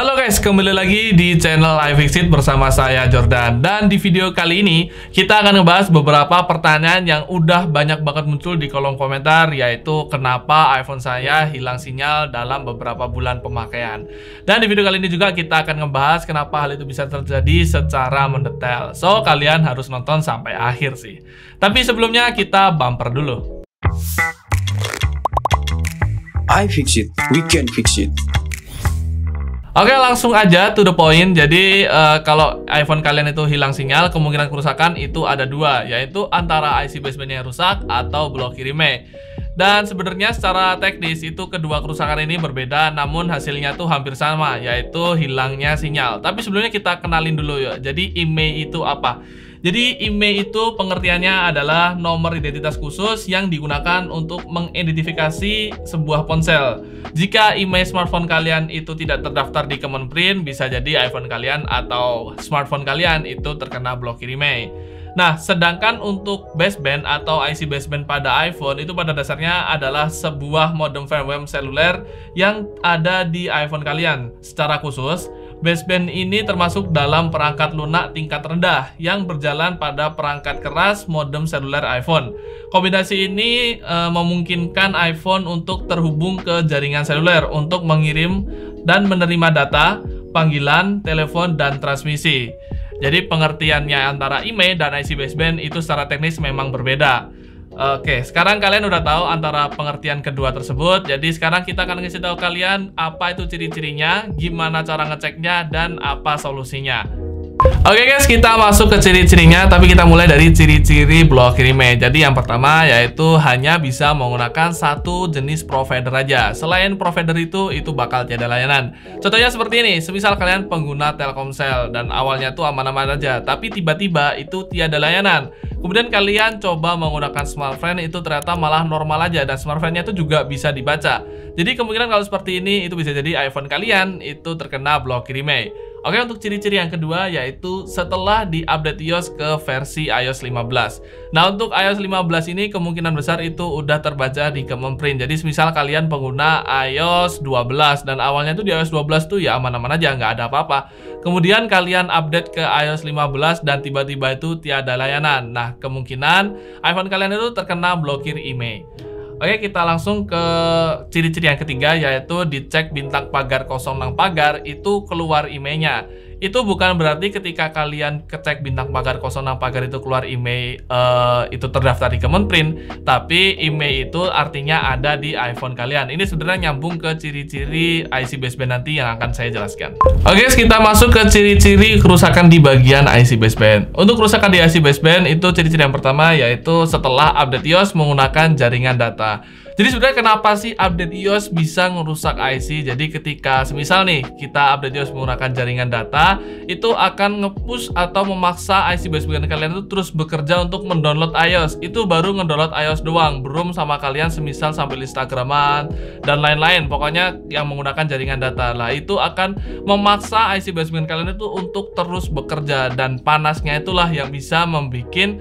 Halo guys, kembali lagi di channel iFixit bersama saya Jordan. Dan di video kali ini kita akan ngebahas beberapa pertanyaan yang udah banyak banget muncul di kolom komentar, yaitu kenapa iPhone saya hilang sinyal dalam beberapa bulan pemakaian. Dan di video kali ini juga kita akan ngebahas kenapa hal itu bisa terjadi secara mendetail. So, kalian harus nonton sampai akhir sih. Tapi sebelumnya kita bumper dulu. iFixit, we can fix it. Oke, langsung aja to the point. Jadi kalau iPhone kalian itu hilang sinyal, kemungkinan kerusakan itu ada dua, yaitu antara IC basebandnya yang rusak atau blokir IMEI. Dan sebenarnya secara teknis itu kedua kerusakan ini berbeda, namun hasilnya tuh hampir sama, yaitu hilangnya sinyal. Tapi sebelumnya kita kenalin dulu ya. Jadi IMEI itu apa? Jadi IMEI itu pengertiannya adalah nomor identitas khusus yang digunakan untuk mengidentifikasi sebuah ponsel. Jika IMEI smartphone kalian itu tidak terdaftar di Kemenprint, bisa jadi iPhone kalian atau smartphone kalian itu terkena blokir IMEI. Nah, sedangkan untuk baseband atau IC baseband pada iPhone itu pada dasarnya adalah sebuah modem firmware seluler yang ada di iPhone kalian. Secara khusus, baseband ini termasuk dalam perangkat lunak tingkat rendah yang berjalan pada perangkat keras modem seluler iPhone. Kombinasi ini memungkinkan iPhone untuk terhubung ke jaringan seluler untuk mengirim dan menerima data, panggilan, telepon, dan transmisi. Jadi pengertiannya antara IMEI dan IC baseband itu secara teknis memang berbeda. Oke, sekarang kalian udah tahu antara pengertian kedua tersebut. Jadi sekarang kita akan ngasih tahu kalian apa itu ciri-cirinya, gimana cara ngeceknya, dan apa solusinya. Oke guys, kita masuk ke ciri-cirinya, tapi kita mulai dari ciri-ciri blokir IMEI. Jadi yang pertama yaitu hanya bisa menggunakan satu jenis provider aja. Selain provider itu bakal tiada layanan. Contohnya seperti ini, semisal kalian pengguna Telkomsel dan awalnya tuh aman-aman aja, tapi tiba-tiba itu tiada layanan. Kemudian kalian coba menggunakan smartphone, itu ternyata malah normal aja dan smartphone-nya itu juga bisa dibaca. Jadi kemungkinan kalau seperti ini itu bisa jadi iPhone kalian itu terkena blokir IMEI. Oke, untuk ciri-ciri yang kedua yaitu setelah di-update iOS ke versi iOS 15. Nah, untuk iOS 15 ini kemungkinan besar itu udah terbaca di Kemenprint. Jadi misal kalian pengguna iOS 12 dan awalnya tuh di iOS 12 tuh ya aman-aman aja, nggak ada apa-apa. Kemudian kalian update ke iOS 15 dan tiba-tiba itu tiada layanan. Nah, kemungkinan iPhone kalian itu terkena blokir IMEI. Oke, kita langsung ke ciri-ciri yang ketiga, yaitu dicek bintang pagar 06 pagar itu keluar IMEI-nya. Itu bukan berarti ketika kalian kecek bintang pagar 06 pagar itu keluar IMEI itu terdaftar di Kemenprint, tapi IMEI itu artinya ada di iPhone kalian. Ini sebenarnya nyambung ke ciri-ciri IC baseband nanti yang akan saya jelaskan. Oke, kita masuk ke ciri-ciri kerusakan di bagian IC baseband. Untuk kerusakan di IC baseband itu ciri-ciri yang pertama yaitu setelah update iOS menggunakan jaringan data. Jadi sebenarnya kenapa sih update iOS bisa ngerusak IC? Jadi ketika semisal nih kita update iOS menggunakan jaringan data, itu akan nge-push atau memaksa IC baseband kalian itu terus bekerja untuk mendownload iOS. Itu baru ngedownload iOS doang, belum sama kalian semisal sambil Instagraman dan lain-lain. Pokoknya yang menggunakan jaringan data lah, itu akan memaksa IC baseband kalian itu untuk terus bekerja, dan panasnya itulah yang bisa membuat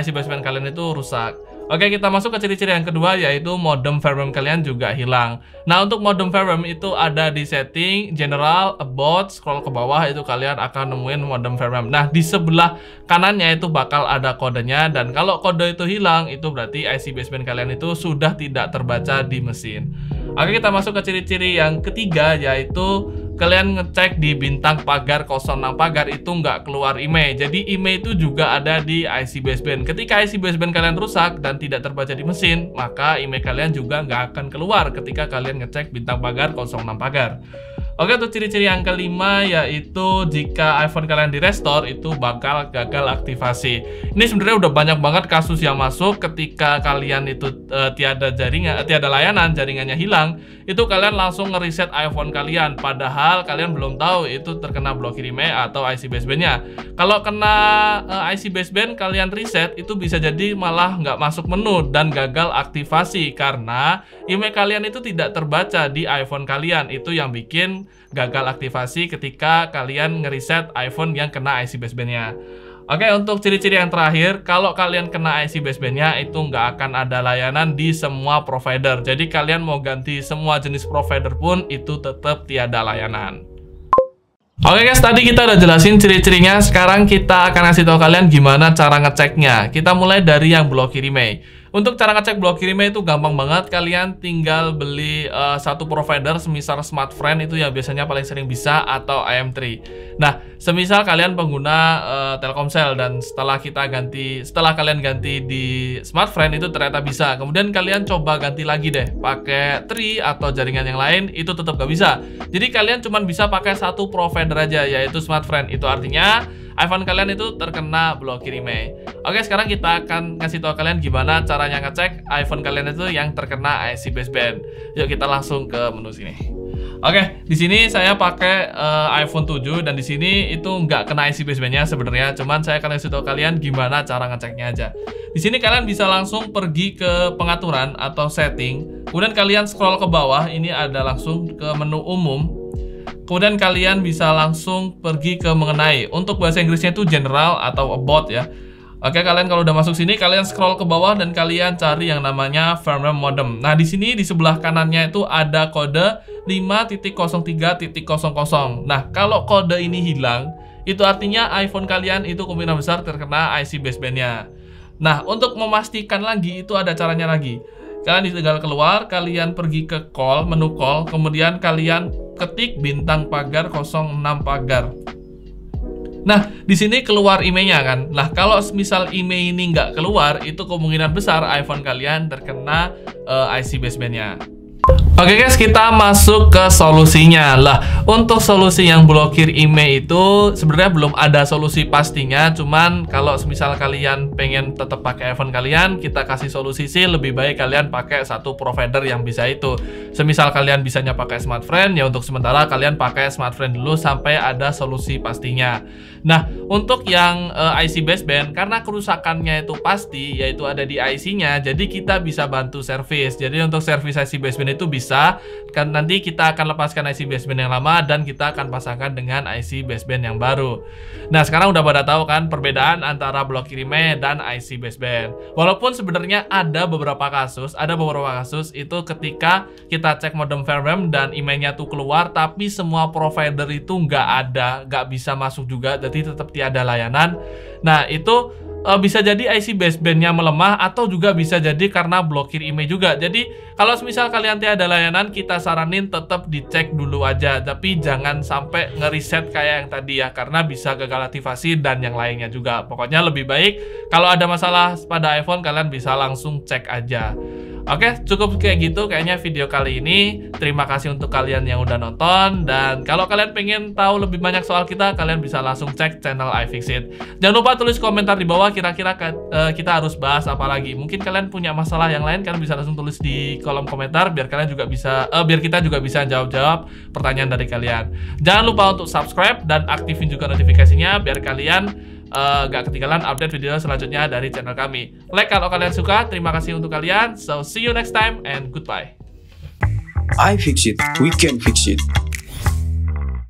IC baseband kalian itu rusak. Oke, kita masuk ke ciri-ciri yang kedua yaitu modem firmware kalian juga hilang. Nah, untuk modem firmware itu ada di setting, general, about, scroll ke bawah itu kalian akan nemuin modem firmware. Nah, di sebelah kanannya itu bakal ada kodenya, dan kalau kode itu hilang itu berarti IC baseband kalian itu sudah tidak terbaca di mesin. Oke, kita masuk ke ciri-ciri yang ketiga yaitu kalian ngecek di bintang pagar 06 pagar itu nggak keluar IMEI. Jadi IMEI itu juga ada di IC baseband. Ketika IC baseband kalian rusak dan tidak terbaca di mesin, maka IMEI kalian juga nggak akan keluar ketika kalian ngecek bintang pagar 06 pagar. Oke, untuk ciri-ciri yang kelima yaitu jika iPhone kalian di restore itu bakal gagal aktivasi. Ini sebenarnya udah banyak banget kasus yang masuk ketika kalian itu tiada layanan, jaringannya hilang, itu kalian langsung ngereset iPhone kalian, padahal kalian belum tahu itu terkena blokir IMEI atau IC basebandnya. Kalau kena IC baseband kalian reset, itu bisa jadi malah nggak masuk menu dan gagal aktivasi karena IMEI kalian itu tidak terbaca di iPhone kalian. Itu yang bikin gagal aktivasi ketika kalian ngeriset iPhone yang kena IC basebandnya. Oke, untuk ciri-ciri yang terakhir, kalau kalian kena IC basebandnya itu nggak akan ada layanan di semua provider. Jadi kalian mau ganti semua jenis provider pun itu tetap tiada layanan. Oke guys, tadi kita udah jelasin ciri-cirinya. Sekarang kita akan kasih tahu kalian gimana cara ngeceknya. Kita mulai dari yang blokir email. Untuk cara ngecek blokir email itu gampang banget. Kalian tinggal beli satu provider, semisal Smartfren itu yang biasanya paling sering bisa, atau IM3. Nah, semisal kalian pengguna Telkomsel dan setelah kalian ganti di Smartfren itu ternyata bisa. Kemudian kalian coba ganti lagi deh pakai Tri atau jaringan yang lain, itu tetap gak bisa. Jadi kalian cuma bisa pakai satu provider aja, yaitu Smartfren. Itu artinya iPhone kalian itu terkena blokir email. Oke, sekarang kita akan kasih tahu kalian gimana caranya ngecek iPhone kalian itu yang terkena IC baseband. Yuk kita langsung ke menu sini. Oke, di sini saya pakai iPhone 7 dan di sini itu nggak kena IC basebandnya sebenarnya. Cuman saya akan kasih tahu kalian gimana cara ngeceknya aja. Di sini kalian bisa langsung pergi ke pengaturan atau setting. Kemudian kalian scroll ke bawah. Ini ada langsung ke menu umum. Kemudian kalian bisa langsung pergi ke mengenai. Untuk bahasa Inggrisnya itu general atau about ya. Oke, kalian kalau udah masuk sini, kalian scroll ke bawah dan kalian cari yang namanya firmware modem. Nah, di sini di sebelah kanannya itu ada kode 5.03.00. Nah, kalau kode ini hilang, itu artinya iPhone kalian itu kemungkinan besar terkena IC basebandnya. Nah, untuk memastikan lagi itu ada caranya lagi. Kalian tinggal keluar, kalian pergi ke call, menu call, kemudian kalian ketik bintang pagar 06 pagar. Nah, di sini keluar emailnya kan. Nah, kalau misal email ini nggak keluar, itu kemungkinan besar iPhone kalian terkena IC basebandnya. Oke guys, kita masuk ke solusinya. Lah, untuk solusi yang blokir email itu sebenarnya belum ada solusi pastinya. Cuman kalau misal kalian pengen tetap pakai iPhone kalian, kita kasih solusi sih lebih baik kalian pakai satu provider yang bisa itu. Semisal kalian bisanya pakai Smartfren, ya untuk sementara kalian pakai Smartfren dulu sampai ada solusi pastinya. Nah, untuk yang IC baseband, karena kerusakannya itu pasti, yaitu ada di IC-nya, jadi kita bisa bantu servis. Jadi untuk servis IC baseband itu bisa, kan nanti kita akan lepaskan IC baseband yang lama dan kita akan pasangkan dengan IC baseband yang baru. Nah, sekarang udah pada tahu kan perbedaan antara blokir email dan IC baseband. Walaupun sebenarnya ada beberapa kasus itu ketika kita cek modem firmware dan emailnya tuh keluar, tapi semua provider itu nggak bisa masuk juga, jadi tetap tiada layanan. Nah, itu bisa jadi IC basebandnya melemah atau juga bisa jadi karena blokir email juga. Jadi kalau misal kalian tiada layanan, kita saranin tetap dicek dulu aja, tapi jangan sampai ngereset kayak yang tadi ya, karena bisa gagal aktivasi dan yang lainnya juga. Pokoknya lebih baik kalau ada masalah pada iPhone kalian bisa langsung cek aja. Oke, cukup kayak gitu kayaknya video kali ini. Terima kasih untuk kalian yang udah nonton. Dan kalau kalian pengen tahu lebih banyak soal kita, kalian bisa langsung cek channel iFixit. Jangan lupa tulis komentar di bawah kira-kira kita harus bahas apa lagi. Mungkin kalian punya masalah yang lain, kalian bisa langsung tulis di kolom komentar biar kita juga bisa jawab pertanyaan dari kalian. Jangan lupa untuk subscribe dan aktifin juga notifikasinya biar kalian gak ketinggalan update video selanjutnya dari channel kami. Like kalau kalian suka. Terima kasih untuk kalian. So see you next time and goodbye. iFixit, we can fix it.